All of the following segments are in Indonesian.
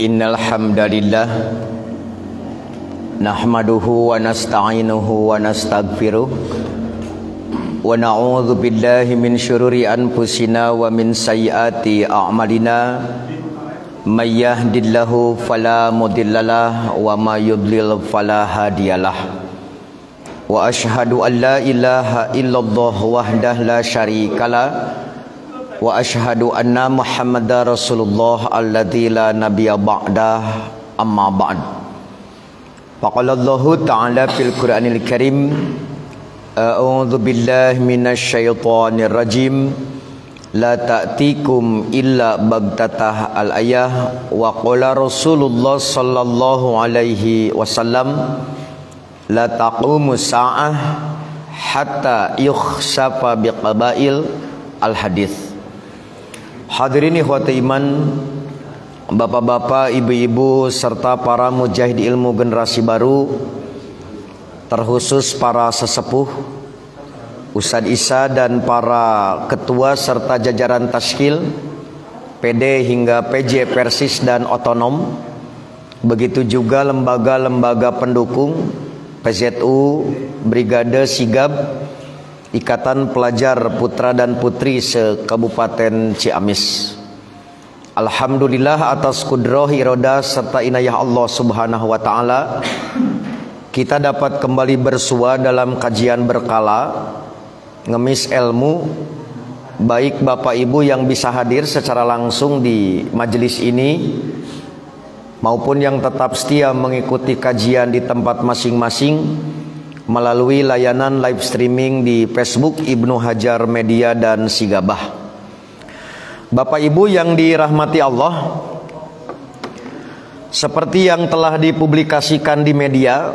Innal hamdalillah nahmaduhu wa nasta'inuhu wa nastaghfiruh wa na'udzu billahi min syururi anfusina wa min sayyiati a'malina may yahdihillahu fala mudhillalah wa may yudlil fala hadiyalah wa asyhadu an la ilaha illallah wahdahu la syarikalah wa asyhadu anna Muhammadar Rasulullah alladzi la nabiyya ba'dah amma ba'd. Faqala Allah Ta'ala fil Qur'anil Karim a'udzu billahi minasy syaithanir rajim la ta'tikum illa bagtatah al-ayah wa qala Rasulullah sallallahu alaihi wasallam la taqumu sa'ah hatta yukhsafa biqabail al-hadits. Hadirin ikhwati iman, bapak-bapak, ibu-ibu, serta para mujahid ilmu generasi baru, terkhusus para sesepuh, Ustadz Isa dan para ketua serta jajaran tashkil, PD hingga PJ Persis dan otonom, begitu juga lembaga-lembaga pendukung, PZU, Brigade Sigab, Ikatan Pelajar Putra dan Putri se-Kabupaten Ciamis. Alhamdulillah atas kudrah, irodah serta inayah Allah Subhanahu wa taala, kita dapat kembali bersua dalam kajian berkala ngemis ilmu, baik Bapak Ibu yang bisa hadir secara langsung di majelis ini maupun yang tetap setia mengikuti kajian di tempat masing-masing melalui layanan live streaming di Facebook Ibnu Hajar Media dan Sigabah. Bapak Ibu yang dirahmati Allah, seperti yang telah dipublikasikan di media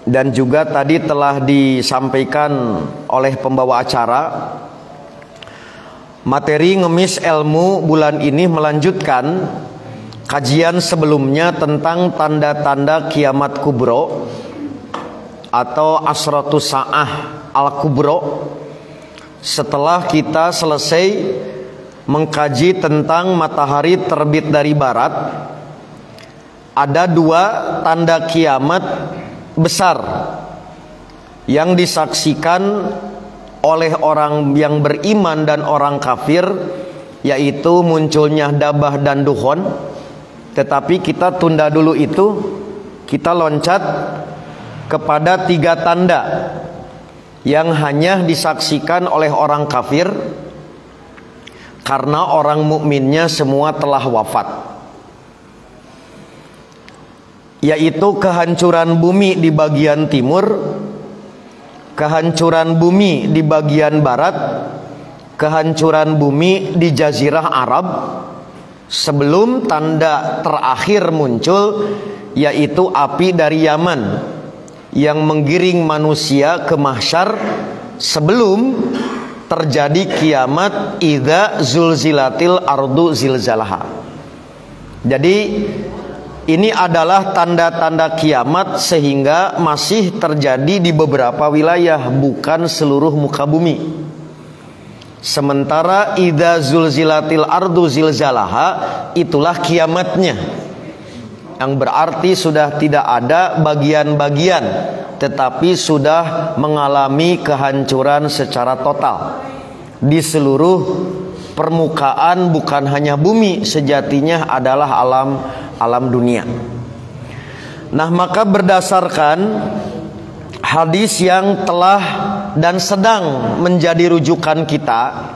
dan juga tadi telah disampaikan oleh pembawa acara, materi ngemis ilmu bulan ini melanjutkan kajian sebelumnya tentang tanda-tanda kiamat kubro atau asratus sa'ah al-kubro. Setelah kita selesai mengkaji tentang matahari terbit dari barat, ada dua tanda kiamat besar yang disaksikan oleh orang yang beriman dan orang kafir, yaitu munculnya dabah dan dukhon. Tetapi kita tunda dulu itu, kita loncat kepada tiga tanda yang hanya disaksikan oleh orang kafir karena orang mukminnya semua telah wafat, yaitu kehancuran bumi di bagian timur, kehancuran bumi di bagian barat, kehancuran bumi di Jazirah Arab, sebelum tanda terakhir muncul, yaitu api dari Yaman yang menggiring manusia ke mahsyar sebelum terjadi kiamat idza zulzilatil ardu zilzalaha. Jadi ini adalah tanda-tanda kiamat sehingga masih terjadi di beberapa wilayah, bukan seluruh muka bumi. Sementara idza zulzilatil ardu zilzalaha itulah kiamatnya, yang berarti sudah tidak ada bagian-bagian, tetapi sudah mengalami kehancuran secara total di seluruh permukaan, bukan hanya bumi, sejatinya adalah alam dunia. Nah, maka berdasarkan hadis yang telah dan sedang menjadi rujukan kita,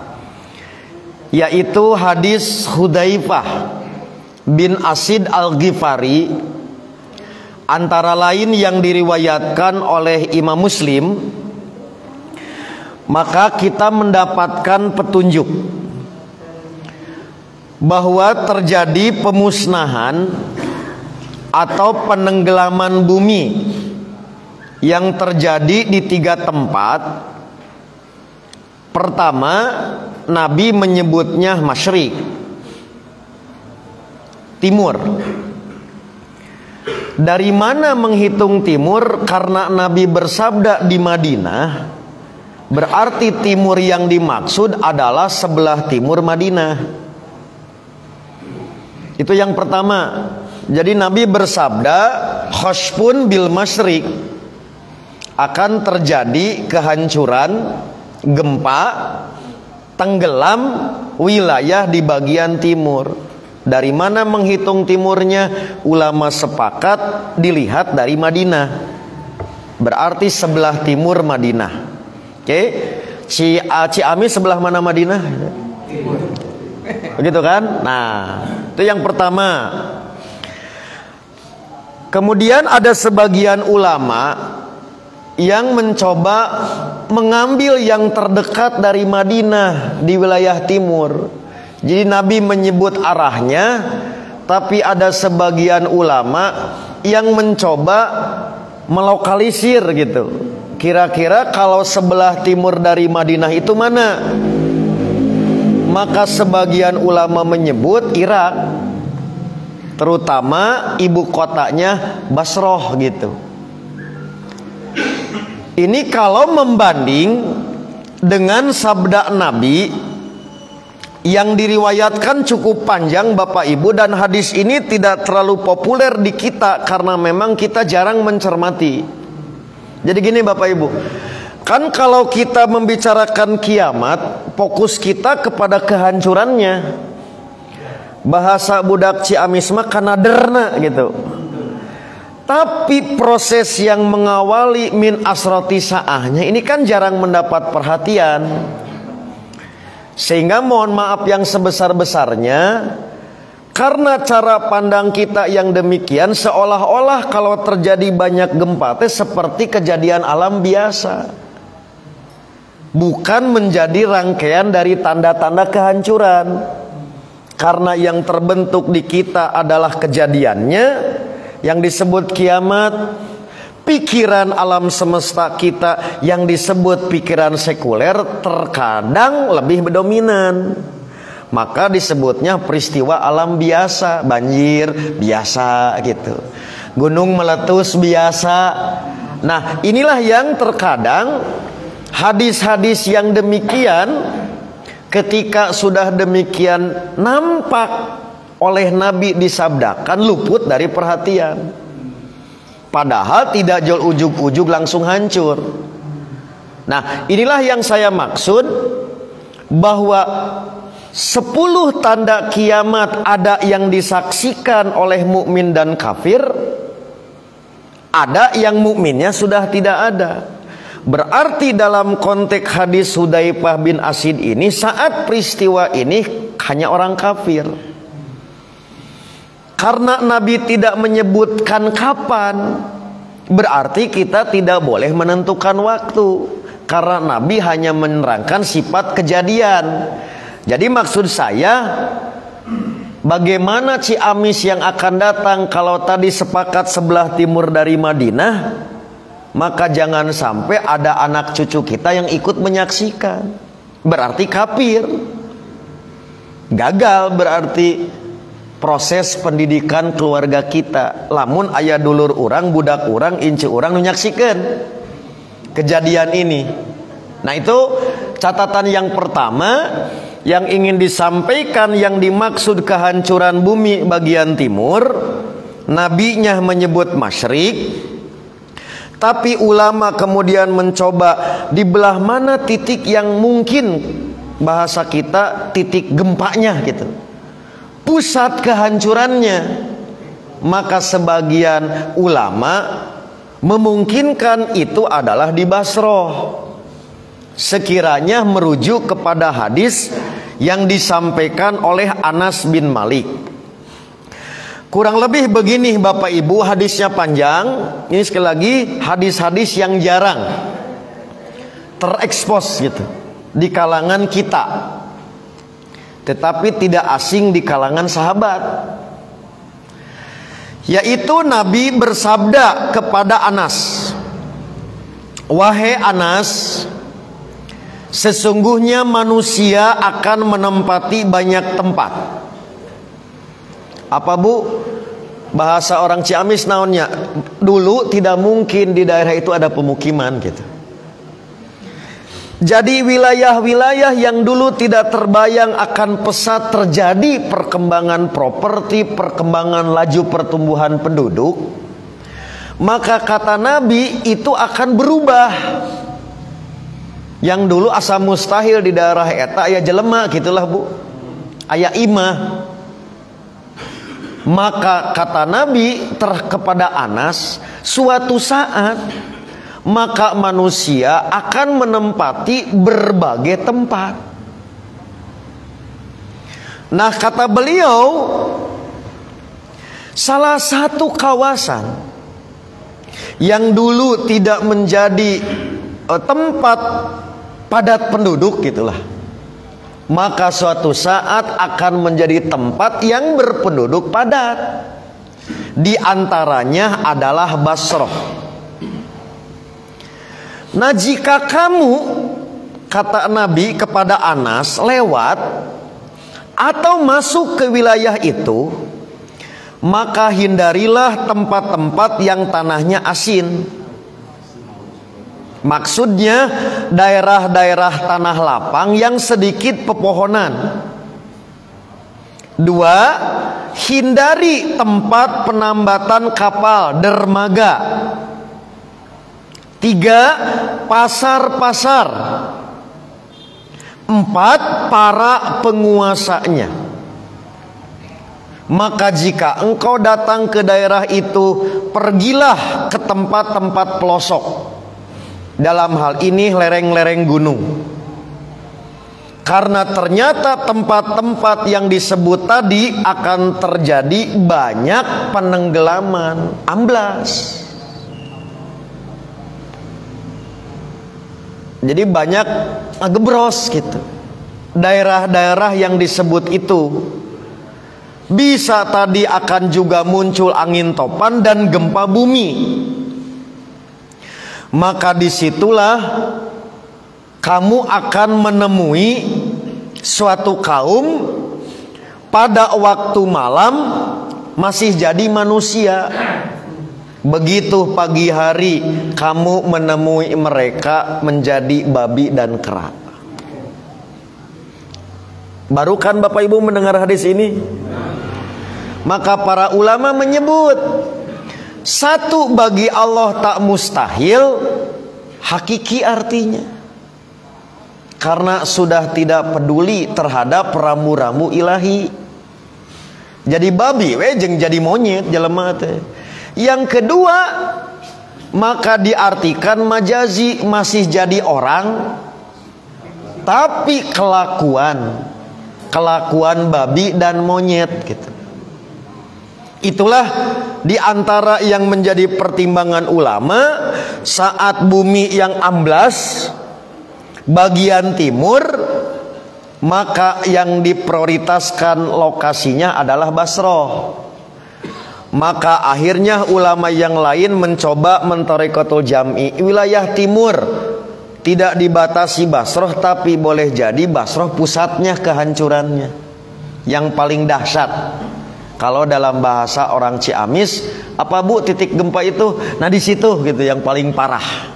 yaitu hadis Hudzaifah bin Asid Al-Ghifari, antara lain yang diriwayatkan oleh Imam Muslim, maka kita mendapatkan petunjuk bahwa terjadi pemusnahan atau penenggelaman bumi yang terjadi di tiga tempat. Pertama, Nabi menyebutnya masyrik, timur. Dari mana menghitung timur? Karena Nabi bersabda di Madinah, berarti timur yang dimaksud adalah sebelah timur Madinah. Itu yang pertama. Jadi Nabi bersabda, khashfun bil masyriq, akan terjadi kehancuran, gempa, tenggelam wilayah di bagian timur. Dari mana menghitung timurnya? Ulama sepakat dilihat dari Madinah. Berarti sebelah timur Madinah. Oke, Ciamis sebelah mana Madinah? Begitu kan? Nah, itu yang pertama. Kemudian ada sebagian ulama yang mencoba mengambil yang terdekat dari Madinah di wilayah timur. Jadi Nabi menyebut arahnya, tapi ada sebagian ulama yang mencoba melokalisir gitu. Kira-kira kalau sebelah timur dari Madinah itu mana? Maka sebagian ulama menyebut Irak, terutama ibu kotanya Basroh gitu. Ini kalau membanding dengan sabda Nabi yang diriwayatkan cukup panjang Bapak Ibu, dan hadis ini tidak terlalu populer di kita karena memang kita jarang mencermati. Jadi gini Bapak Ibu, kan kalau kita membicarakan kiamat, fokus kita kepada kehancurannya. Bahasa budak Ciamis mah kanaderna gitu. Tapi proses yang mengawali min asroti sa'ahnya ini kan jarang mendapat perhatian. Sehingga mohon maaf yang sebesar-besarnya, karena cara pandang kita yang demikian, seolah-olah kalau terjadi banyak gempa itu seperti kejadian alam biasa, bukan menjadi rangkaian dari tanda-tanda kehancuran. Karena yang terbentuk di kita adalah kejadiannya yang disebut kiamat. Pikiran alam semesta kita yang disebut pikiran sekuler terkadang lebih dominan. Maka disebutnya peristiwa alam biasa. Banjir biasa gitu, gunung meletus biasa. Nah, inilah yang terkadang hadis-hadis yang demikian, ketika sudah demikian nampak oleh Nabi disabdakan, luput dari perhatian. Padahal tidak jual ujug-ujug langsung hancur. Nah, inilah yang saya maksud, bahwa 10 tanda kiamat ada yang disaksikan oleh mukmin dan kafir, ada yang mukminnya sudah tidak ada. Berarti dalam konteks hadis Hudzaifah bin Asid ini, saat peristiwa ini hanya orang kafir. Karena Nabi tidak menyebutkan kapan, berarti kita tidak boleh menentukan waktu. Karena Nabi hanya menerangkan sifat kejadian. Jadi maksud saya, bagaimana Ciamis yang akan datang kalau tadi sepakat sebelah timur dari Madinah, maka jangan sampai ada anak cucu kita yang ikut menyaksikan. Berarti kafir. Gagal berarti proses pendidikan keluarga kita. Lamun ayah dulur orang, budak orang, inci orang menyaksikan kejadian ini. Nah, itu catatan yang pertama yang ingin disampaikan. Yang dimaksud kehancuran bumi bagian timur, nabinya menyebut masyrik, tapi ulama kemudian mencoba di belah mana titik yang mungkin, bahasa kita titik gempanya gitu, pusat kehancurannya. Maka sebagian ulama memungkinkan itu adalah di Basroh, sekiranya merujuk kepada hadis yang disampaikan oleh Anas bin Malik. Kurang lebih begini Bapak Ibu, hadisnya panjang. Ini sekali lagi hadis-hadis yang jarang terekspos gitu di kalangan kita, tetapi tidak asing di kalangan sahabat. Yaitu Nabi bersabda kepada Anas, "Wahai Anas, sesungguhnya manusia akan menempati banyak tempat." Apa Bu? Bahasa orang Ciamis naonnya? Dulu tidak mungkin di daerah itu ada pemukiman gitu. Jadi wilayah-wilayah yang dulu tidak terbayang akan pesat terjadi perkembangan properti, perkembangan laju pertumbuhan penduduk, maka kata Nabi itu akan berubah. Yang dulu asa mustahil di daerah eta aya jelema gitulah Bu, aya imah. Maka kata Nabi kepada Anas, suatu saat maka manusia akan menempati berbagai tempat. Nah kata beliau, salah satu kawasan yang dulu tidak menjadi tempat padat penduduk gitulah, maka suatu saat akan menjadi tempat yang berpenduduk padat. Di antaranya adalah Basrah. Nah jika kamu, kata Nabi kepada Anas, lewat atau masuk ke wilayah itu, maka hindarilah tempat-tempat yang tanahnya asin. Maksudnya daerah-daerah tanah lapang yang sedikit pepohonan. 2. Hindari tempat penambatan kapal, dermaga. 3. Pasar-pasar. 4. Para penguasanya. Maka jika engkau datang ke daerah itu, pergilah ke tempat-tempat pelosok. Dalam hal ini lereng-lereng gunung. Karena ternyata tempat-tempat yang disebut tadi akan terjadi banyak penenggelaman, amblas. Jadi banyak ngegebros gitu. Daerah-daerah yang disebut itu bisa tadi akan juga muncul angin topan dan gempa bumi. Maka disitulah kamu akan menemui suatu kaum pada waktu malam masih jadi manusia. Begitu pagi hari kamu menemui mereka menjadi babi dan kera. Baru kan Bapak Ibu mendengar hadis ini? Maka para ulama menyebut, satu, bagi Allah tak mustahil, hakiki artinya. Karena sudah tidak peduli terhadap ramu-ramu ilahi. Jadi babi jeung jadi monyet jelema teh. Yang kedua, maka diartikan majazi, masih jadi orang tapi kelakuan babi dan monyet gitu. Itulah diantara yang menjadi pertimbangan ulama saat bumi yang amblas bagian timur, maka yang diprioritaskan lokasinya adalah Basrah. Maka akhirnya ulama yang lain mencoba mentorikotul jam'i, wilayah timur tidak dibatasi Basrah, tapi boleh jadi Basrah pusatnya kehancurannya yang paling dahsyat. Kalau dalam bahasa orang Ciamis, apa Bu titik gempa itu? Nah di situ gitu yang paling parah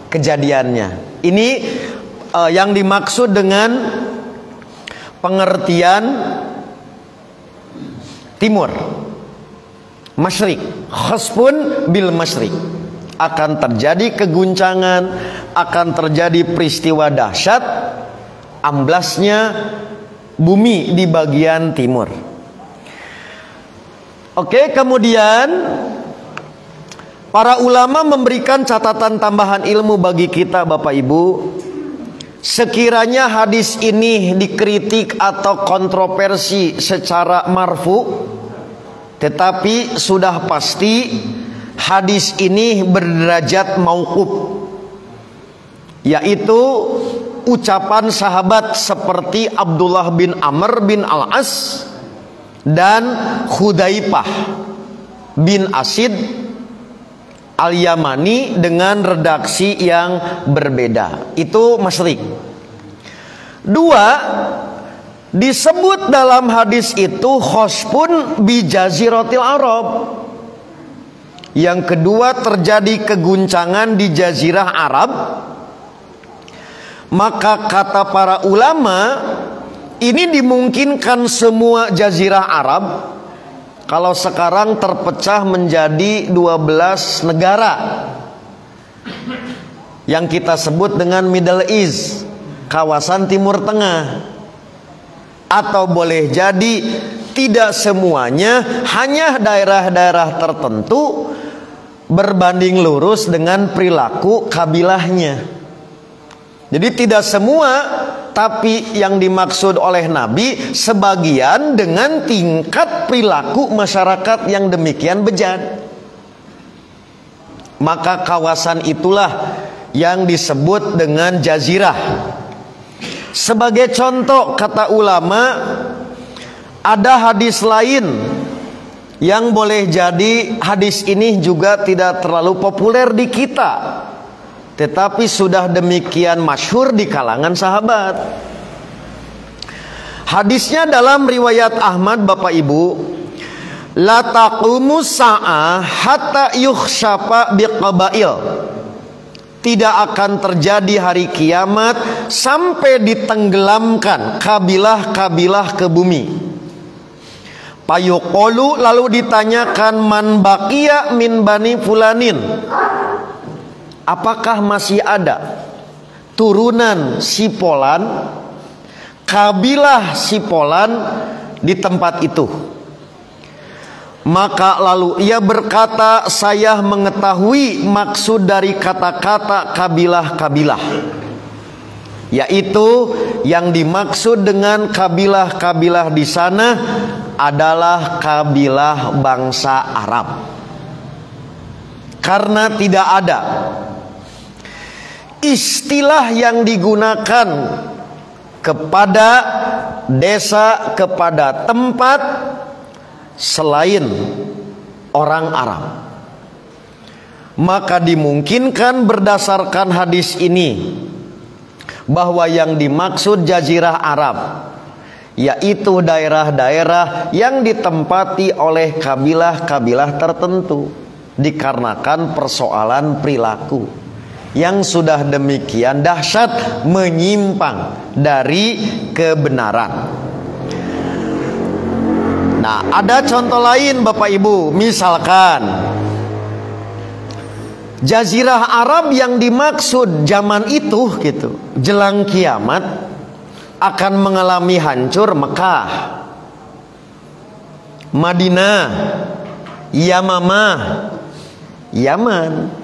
kejadiannya. Ini yang dimaksud dengan pengertian timur, masyrik, khasbun bil masyrik. Akan terjadi keguncangan, akan terjadi peristiwa dahsyat, amblasnya bumi di bagian timur. Oke, kemudian para ulama memberikan catatan tambahan ilmu bagi kita Bapak Ibu. Sekiranya hadis ini dikritik atau kontroversi secara marfu, tetapi sudah pasti hadis ini berderajat mauquf, yaitu ucapan sahabat seperti Abdullah bin Amr bin Al-As dan Hudzaifah bin Asid Al-Yamani dengan redaksi yang berbeda. Itu masyrik. 2, disebut dalam hadis itu khosbun bi jaziratil Arab. Yang kedua, terjadi keguncangan di jazirah Arab. Maka kata para ulama, ini dimungkinkan semua jazirah Arab kalau sekarang terpecah menjadi 12 negara yang kita sebut dengan Middle East, kawasan Timur Tengah. Atau boleh jadi tidak semuanya, hanya daerah-daerah tertentu berbanding lurus dengan perilaku kabilahnya. Jadi tidak semua, tapi yang dimaksud oleh Nabi sebagian dengan tingkat perilaku masyarakat yang demikian bejat. Maka kawasan itulah yang disebut dengan jazirah. Sebagai contoh, kata ulama, ada hadis lain yang boleh jadi hadis ini juga tidak terlalu populer di kita, tetapi sudah demikian masyhur di kalangan sahabat. Hadisnya dalam riwayat Ahmad, Bapak Ibu, la taqumu sa'ah hatta yukhshafa biqabail. Tidak akan terjadi hari kiamat sampai ditenggelamkan kabilah-kabilah ke bumi. Payuqolu, lalu ditanyakan, man baqiya min bani fulanin, apakah masih ada turunan Sipolan, kabilah Sipolan di tempat itu? Maka lalu ia berkata, saya mengetahui maksud dari kata-kata kabilah-kabilah, yaitu yang dimaksud dengan kabilah-kabilah di sana adalah kabilah bangsa Arab. Karena tidak ada istilah yang digunakan kepada desa, kepada tempat selain orang Arab. Maka dimungkinkan berdasarkan hadis ini bahwa yang dimaksud jazirah Arab yaitu daerah-daerah yang ditempati oleh kabilah-kabilah tertentu, dikarenakan persoalan perilaku yang sudah demikian dahsyat, menyimpang dari kebenaran. Nah, ada contoh lain Bapak Ibu, misalkan jazirah Arab yang dimaksud zaman itu gitu, jelang kiamat akan mengalami hancur, Mekah, Madinah, Yamamah, Yaman.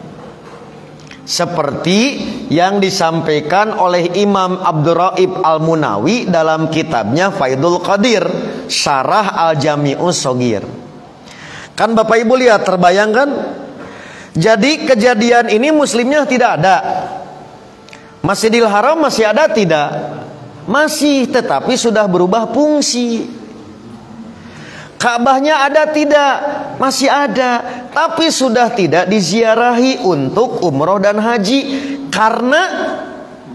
Seperti yang disampaikan oleh Imam Abdurraib Al-Munawi dalam kitabnya Faidul Qadir, Syarah Al-Jami'us Shogir. Kan Bapak Ibu lihat, terbayangkan? Jadi kejadian ini muslimnya tidak ada. Masjidil Haram masih ada tidak? Masih, tetapi sudah berubah fungsi. Ka'bahnya ada tidak? Masih ada, tapi sudah tidak diziarahi untuk umroh dan haji karena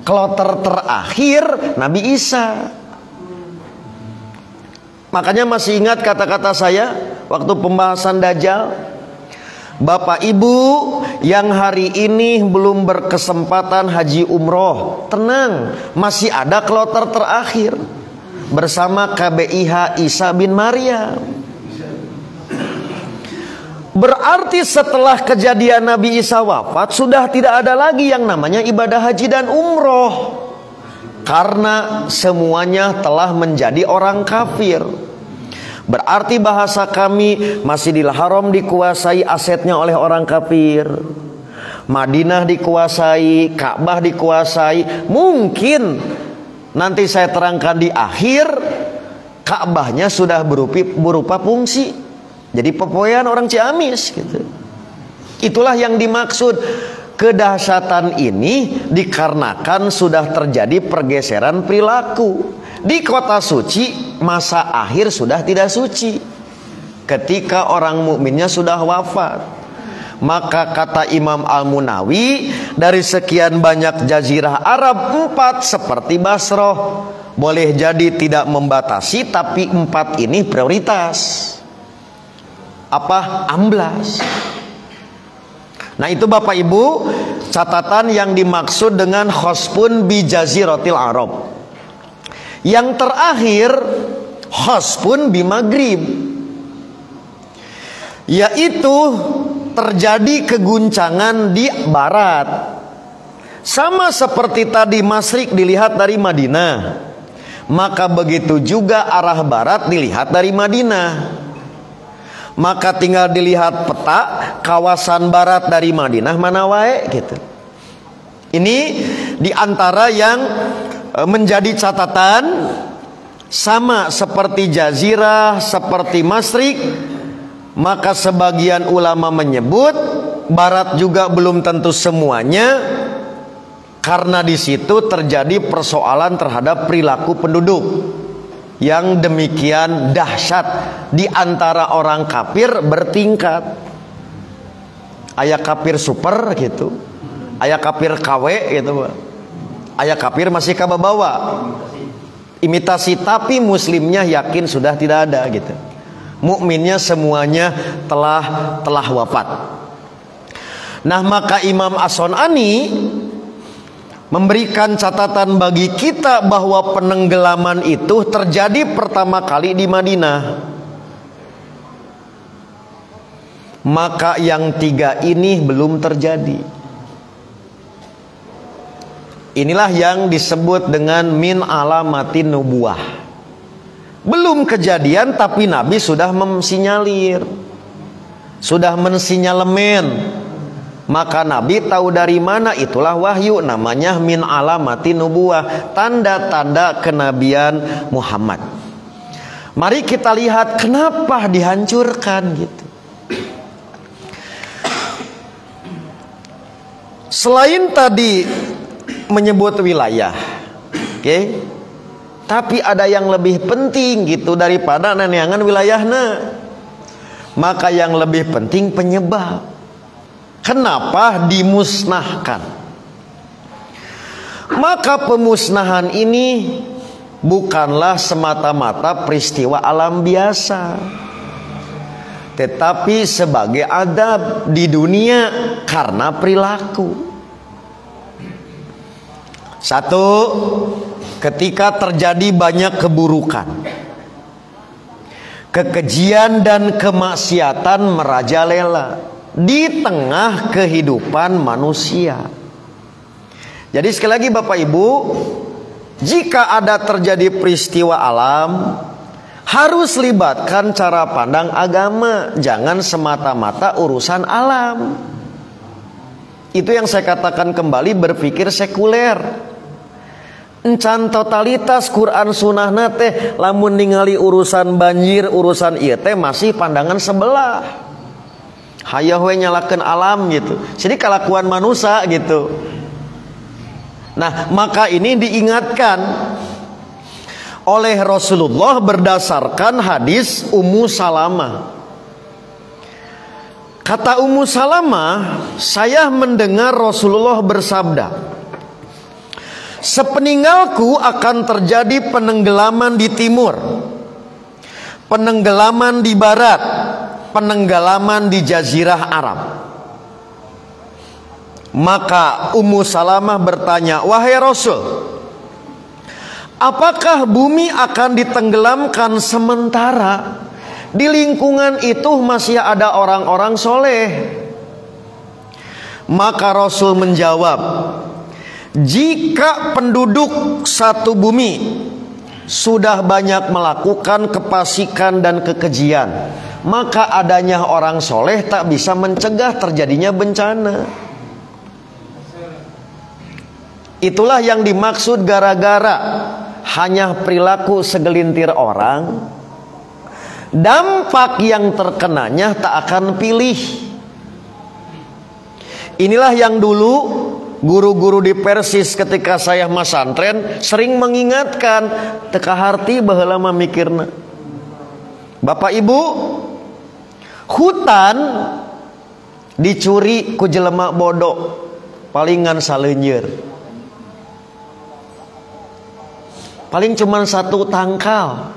kloter terakhir Nabi Isa. Makanya masih ingat kata-kata saya waktu pembahasan Dajjal. Bapak Ibu yang hari ini belum berkesempatan haji umroh, tenang, masih ada kloter terakhir bersama KBIH Isa bin Maryam. Berarti setelah kejadian Nabi Isa wafat, sudah tidak ada lagi yang namanya ibadah haji dan umroh, karena semuanya telah menjadi orang kafir. Berarti bahasa kami, Masjidil Haram dikuasai asetnya oleh orang kafir, Madinah dikuasai, Ka'bah dikuasai. Mungkin nanti saya terangkan di akhir, Ka'bahnya sudah berupa fungsi, jadi pepoyan orang Ciamis gitu. Itulah yang dimaksud. Kedahsyatan ini dikarenakan sudah terjadi pergeseran perilaku. Di kota suci masa akhir sudah tidak suci, ketika orang mukminnya sudah wafat. Maka kata Imam Al-Munawi, dari sekian banyak jazirah Arab, 4 seperti Basroh boleh jadi tidak membatasi, tapi 4 ini prioritas. Apa? Amblas. Nah itu Bapak Ibu, catatan yang dimaksud dengan khospun bi jaziratil Arab. Yang terakhir khospun bi maghrib, yaitu terjadi keguncangan di barat. Sama seperti tadi masyrik dilihat dari Madinah, maka begitu juga arah barat dilihat dari Madinah. Maka tinggal dilihat peta kawasan barat dari Madinah mana wae gitu. Ini diantara yang menjadi catatan, sama seperti jazirah, seperti masyrik. Maka sebagian ulama menyebut barat juga belum tentu semuanya, karena di situ terjadi persoalan terhadap perilaku penduduk yang demikian dahsyat di antara orang kafir bertingkat. Aya kafir super gitu, aya kafir KW gitu, aya kafir masih kababawa imitasi, tapi muslimnya yakin sudah tidak ada gitu. Mukminnya semuanya telah wafat. Nah, maka Imam As-Sun'ani memberikan catatan bagi kita bahwa penenggelaman itu terjadi pertama kali di Madinah. Maka yang tiga ini belum terjadi. Inilah yang disebut dengan min alamatin nubuwah. Belum kejadian tapi Nabi sudah mensinyalir, sudah mensinyalemen. Maka Nabi tahu dari mana, itulah wahyu, namanya min alamati nubuwah, tanda-tanda kenabian Muhammad. Mari kita lihat kenapa dihancurkan gitu. Selain tadi menyebut wilayah, oke, tapi ada yang lebih penting gitu daripada neneangan wilayahnya. Maka yang lebih penting penyebab. Kenapa dimusnahkan? Maka pemusnahan ini bukanlah semata-mata peristiwa alam biasa, tetapi sebagai adab di dunia karena perilaku. Satu, ketika terjadi banyak keburukan, kekejian dan kemaksiatan merajalela di tengah kehidupan manusia. Jadi sekali lagi Bapak Ibu, jika ada terjadi peristiwa alam, harus libatkan cara pandang agama, jangan semata-mata urusan alam. Itu yang saya katakan kembali, berpikir sekuler. Encan totalitas Quran sunnah teh lamun ningali urusan banjir, urusan ieu teh masih pandangan sebelah. Hayah we nyalakeun alam gitu. Jadi kelakuan manusia gitu. Nah, maka ini diingatkan oleh Rasulullah berdasarkan hadis Ummu Salamah. Kata Ummu Salamah, saya mendengar Rasulullah bersabda, sepeninggalku akan terjadi penenggelaman di timur, penenggelaman di barat, penenggelaman di Jazirah Arab. Maka Ummu Salamah bertanya, wahai Rasul, apakah bumi akan ditenggelamkan sementara di lingkungan itu masih ada orang-orang soleh? Maka Rasul menjawab, jika penduduk satu bumi sudah banyak melakukan kefasikan dan kekejian, maka adanya orang soleh tak bisa mencegah terjadinya bencana. Itulah yang dimaksud gara-gara hanya perilaku segelintir orang, dampak yang terkenanya tak akan pilih. Inilah yang dulu guru-guru di Persis ketika saya masantren sering mengingatkan, teka harti baheula mah mikirna. Bapak Ibu, hutan dicuri ku jelema bodoh palingan saleunyeur. Paling cuman satu tangkal,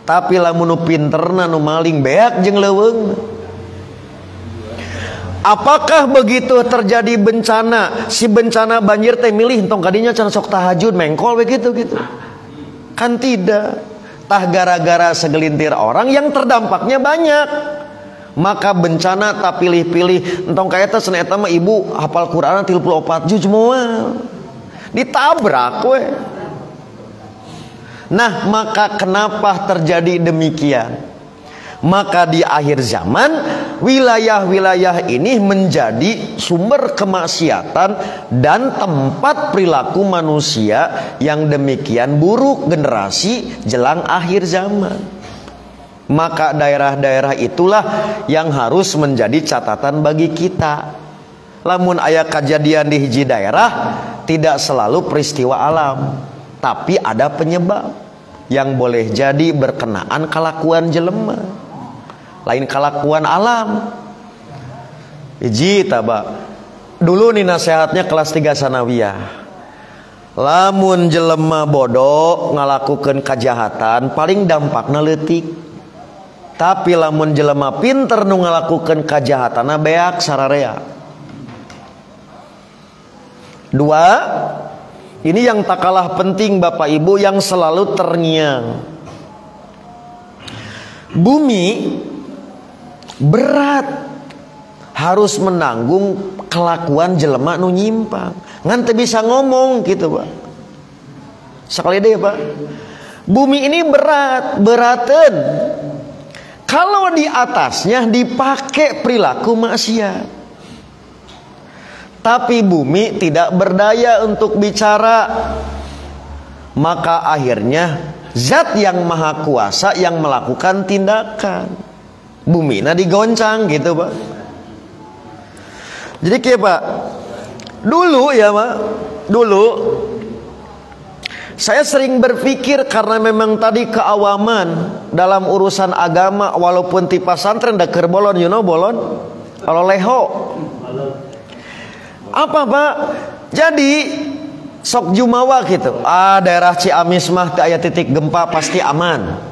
tapi lamun nu pinterna nu maling beak jeung leuweung. Apakah begitu terjadi bencana, si bencana banjir teh milih entong kadinya can sok tahajud mengkol begitu gitu? Kan tidak. Tah gara-gara segelintir orang yang terdampaknya banyak. Maka bencana tak pilih-pilih entong kaya teh cenah eta mah ibu hafal Qur'an 34 juz moal. Ditabrak we. Nah, maka kenapa terjadi demikian? Maka di akhir zaman wilayah-wilayah ini menjadi sumber kemaksiatan dan tempat perilaku manusia yang demikian buruk generasi jelang akhir zaman. Maka daerah-daerah itulah yang harus menjadi catatan bagi kita. Lamun aya kejadian di hiji daerah tidak selalu peristiwa alam, tapi ada penyebab yang boleh jadi berkenaan kalakuan jelema, lain kalakuan alam. Hiji taba dulu nih nasihatnya kelas 3 sanawiyah. Lamun jelema bodoh ngalakukeun kajahatan paling dampakna leutik. Tapi lamun jelema pinter nu ngalakukeun kajahatanna beak sararea. Dua, ini yang tak kalah penting Bapak Ibu yang selalu terngiang. Bumi berat harus menanggung kelakuan jelema nu nyimpang. Ngan teu bisa ngomong gitu, Pak. Sekali deh, Pak. Bumi ini beraten. Kalau di atasnya dipakai perilaku maksiat. Tapi bumi tidak berdaya untuk bicara. Maka akhirnya zat yang maha kuasa yang melakukan tindakan. Bumi na digoncang gitu, Pak. Jadi kayak Pak, dulu ya Pak, dulu saya sering berpikir karena memang tadi keawaman dalam urusan agama, walaupun ti pasantren da keur bolon, you know bolon, kalau leho. Apa Pak? Jadi sok jumawa gitu. Daerah Ciamis mah teu aya titik gempa pasti aman.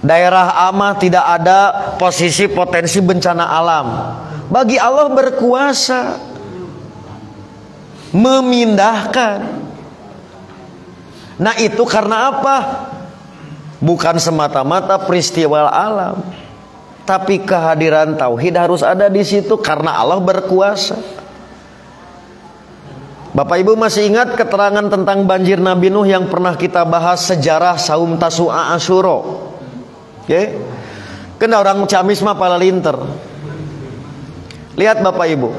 Daerah A mah tidak ada posisi potensi bencana alam. Bagi Allah berkuasa memindahkan. Nah itu karena apa? Bukan semata-mata peristiwa alam, tapi kehadiran tauhid harus ada di situ karena Allah berkuasa. Bapak Ibu masih ingat keterangan tentang banjir Nabi Nuh yang pernah kita bahas sejarah saum Tasu'a Asyura? Oke? Kena orang Ciamis mah pala linter. Lihat Bapak Ibu.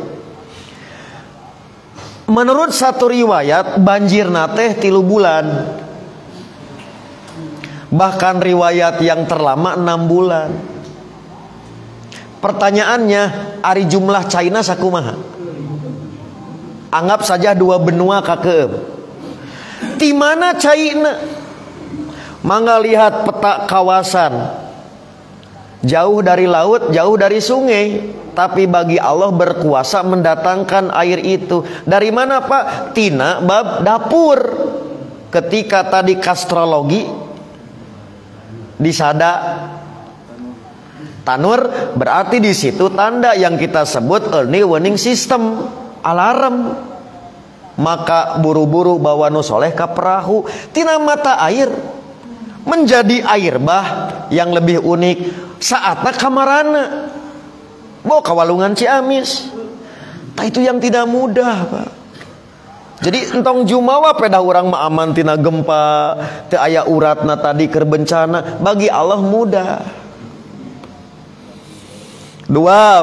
Menurut satu riwayat banjir nateh 3 bulan. Bahkan riwayat yang terlama 6 bulan. Pertanyaannya, ari jumlah China sakumaha? Anggap saja 2 benua kakeum. Di mana China? Mangga lihat peta kawasan. Jauh dari laut, jauh dari sungai. Tapi bagi Allah berkuasa mendatangkan air itu. Dari mana Pak? Tina bab dapur. Ketika tadi kastrologi disada tanur, berarti di situ tanda yang kita sebut early warning system, alarm. Maka buru-buru bawa nu soleh ke perahu. Tina mata air menjadi air bah yang lebih unik. Saatnya kamarana bawa kawalungan Ciamis. Nah, itu yang tidak mudah Pak. Jadi entong jumawa pedah orang mah aman tina gempa, teu aya uratna tadi keur bencana, bagi Allah mudah. 2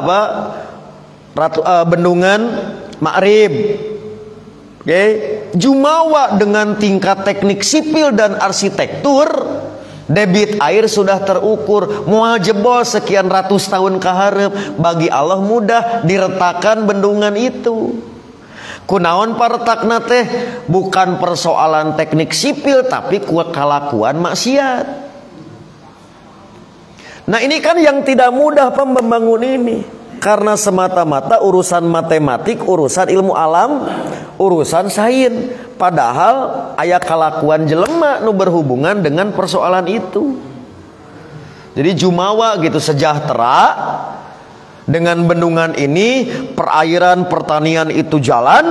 Pak, bendungan Ma'rib. Oke, jumawa dengan tingkat teknik sipil dan arsitektur, debit air sudah terukur, moal jebol sekian ratus tahun kaharep, bagi Allah mudah diretakan bendungan itu. Kunaon paretakna teh bukan persoalan teknik sipil tapi kelakuan maksiat. Nah ini kan yang tidak mudah membangun ini, karena semata-mata urusan matematik, urusan ilmu alam, urusan sains. Padahal aya kalakuan jelema nu berhubungan dengan persoalan itu. Jadi jumawa gitu sejahtera Dengan bendungan ini perairan pertanian itu jalan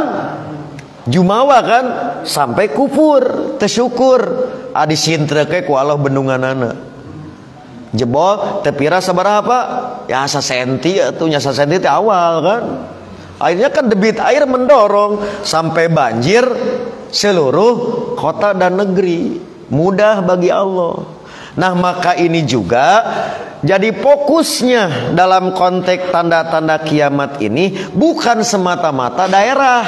jumawa kan sampai kupur tersyukur adi sintreke ku Allah bendunganana jebol tepira sabaraha ya sasenti atuh nya sasenti teh awal kan akhirnya kan debit air mendorong sampai banjir seluruh kota dan negeri mudah bagi Allah. Nah maka ini juga jadi fokusnya dalam konteks tanda-tanda kiamat ini bukan semata-mata daerah,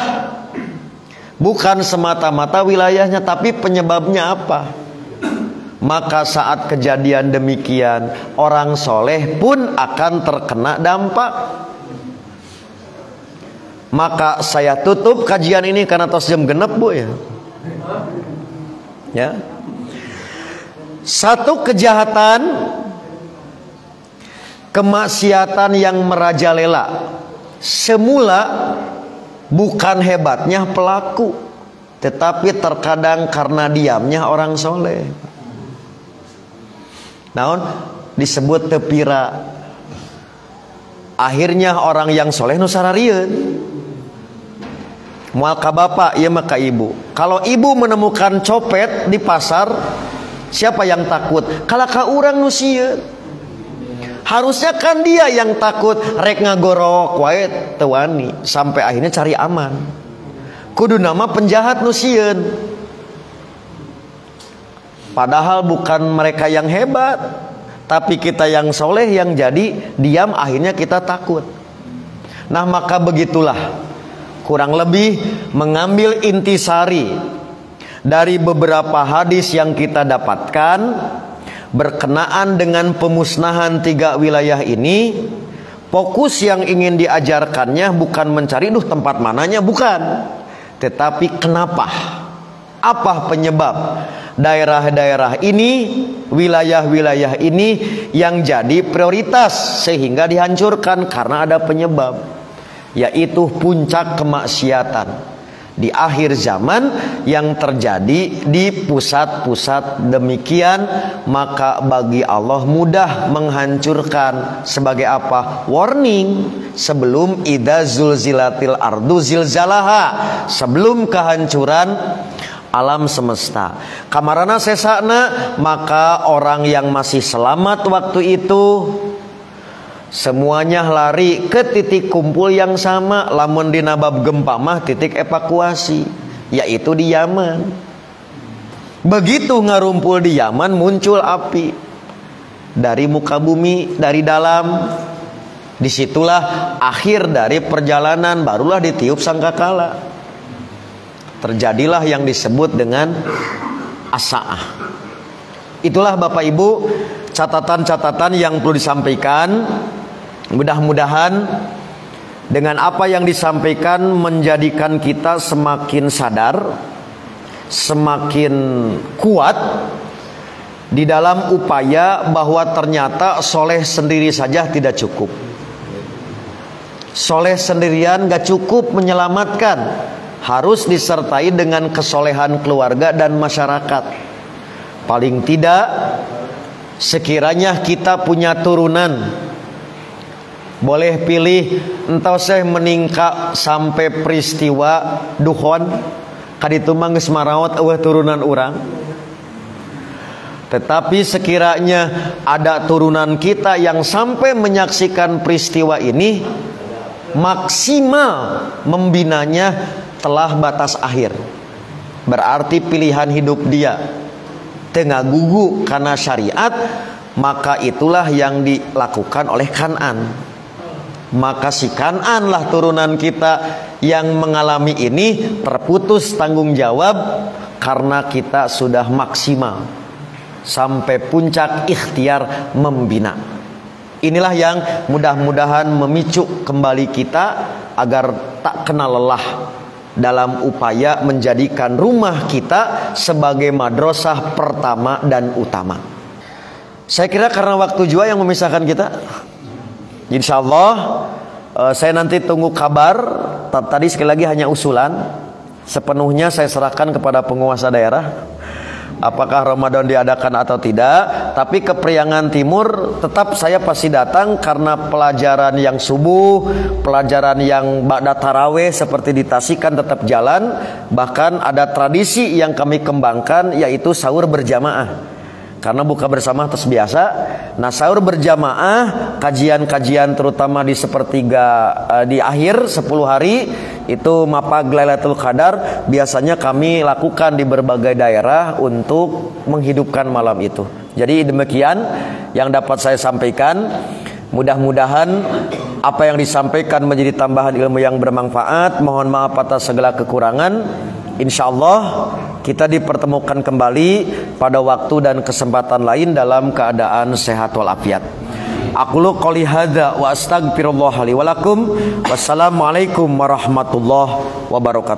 bukan semata-mata wilayahnya, tapi penyebabnya apa. Maka saat kejadian demikian orang soleh pun akan terkena dampak. Maka saya tutup kajian ini karena tos jam genep bu ya. Ya. Satu kejahatan, kemaksiatan yang merajalela semula bukan hebatnya pelaku, tetapi terkadang karena diamnya orang soleh. Naon disebut tepira. Akhirnya orang yang soleh nu sararieun. Moal ka bapak ieu mah ka ibu. Kalau ibu menemukan copet di pasar, siapa yang takut? Kalau ka urang nu sieun. Harusnya kan dia yang takut, rek ngagorok wae teu wani, sampai akhirnya cari aman. Kudu nama penjahat nu sieun. Padahal bukan mereka yang hebat, tapi kita yang soleh yang jadi diam, akhirnya kita takut. Nah maka begitulah kurang lebih mengambil intisari dari beberapa hadis yang kita dapatkan berkenaan dengan pemusnahan 3 wilayah ini. Fokus yang ingin diajarkannya bukan mencari tempat mananya, bukan, tetapi kenapa, apa penyebab daerah-daerah ini, wilayah-wilayah ini yang jadi prioritas sehingga dihancurkan karena ada penyebab, yaitu puncak kemaksiatan di akhir zaman yang terjadi di pusat-pusat demikian. Maka bagi Allah mudah menghancurkan. Sebagai apa? Warning sebelum idza zulzilatil ardu zilzalaha, sebelum kehancuran alam semesta. Kamarana sesana, maka orang yang masih selamat waktu itu semuanya lari ke titik kumpul yang sama. Lamun di nabab gempa mah titik evakuasi, yaitu di Yaman. Begitu ngarumpul di Yaman, muncul api dari muka bumi, dari dalam. Disitulah akhir dari perjalanan, barulah ditiup sangkakala. Terjadilah yang disebut dengan as-sa'ah. Itulah Bapak Ibu catatan-catatan yang perlu disampaikan. Mudah-mudahan dengan apa yang disampaikan menjadikan kita semakin sadar, semakin kuat di dalam upaya bahwa ternyata soleh sendiri saja tidak cukup. Soleh sendirian gak cukup menyelamatkan, harus disertai dengan kesolehan keluarga dan masyarakat. Paling tidak sekiranya kita punya turunan, boleh pilih entau saya meningkat sampai peristiwa duhon kaditu mah geus maraot eueuh turunan urang. Tetapi sekiranya ada turunan kita yang sampai menyaksikan peristiwa ini, maksimal membinanya telah batas akhir. Berarti pilihan hidup dia tengah gugu karena syariat, maka itulah yang dilakukan oleh Kan'an. Maka si Kan'an lah turunan kita yang mengalami ini terputus tanggung jawab karena kita sudah maksimal sampai puncak ikhtiar membina. Inilah yang mudah-mudahan memicu kembali kita agar tak kena lelah dalam upaya menjadikan rumah kita sebagai madrasah pertama dan utama. Saya kira karena waktu juga yang memisahkan kita, insya Allah saya nanti tunggu kabar. Tadi sekali lagi hanya usulan, sepenuhnya saya serahkan kepada penguasa daerah. apakah Ramadan diadakan atau tidak. Tapi ke Priangan Timur tetap saya pasti datang karena pelajaran yang subuh, pelajaran yang ba'da tarawih seperti di Tasik kan tetap jalan. Bahkan ada tradisi yang kami kembangkan, yaitu sahur berjamaah. Karena buka bersama terus biasa. Nah, sahur berjamaah, kajian-kajian terutama di sepertiga di akhir 10 hari itu mapag Lailatul Qadar biasanya kami lakukan di berbagai daerah untuk menghidupkan malam itu. Jadi demikian yang dapat saya sampaikan. Mudah-mudahan apa yang disampaikan menjadi tambahan ilmu yang bermanfaat. Mohon maaf atas segala kekurangan. Insyaallah kita dipertemukan kembali pada waktu dan kesempatan lain dalam keadaan sehat walafiat. Aqulu qouli hadza wa astaghfirullah li wa lakum. Wassalamualaikum warahmatullahi wabarakatuh.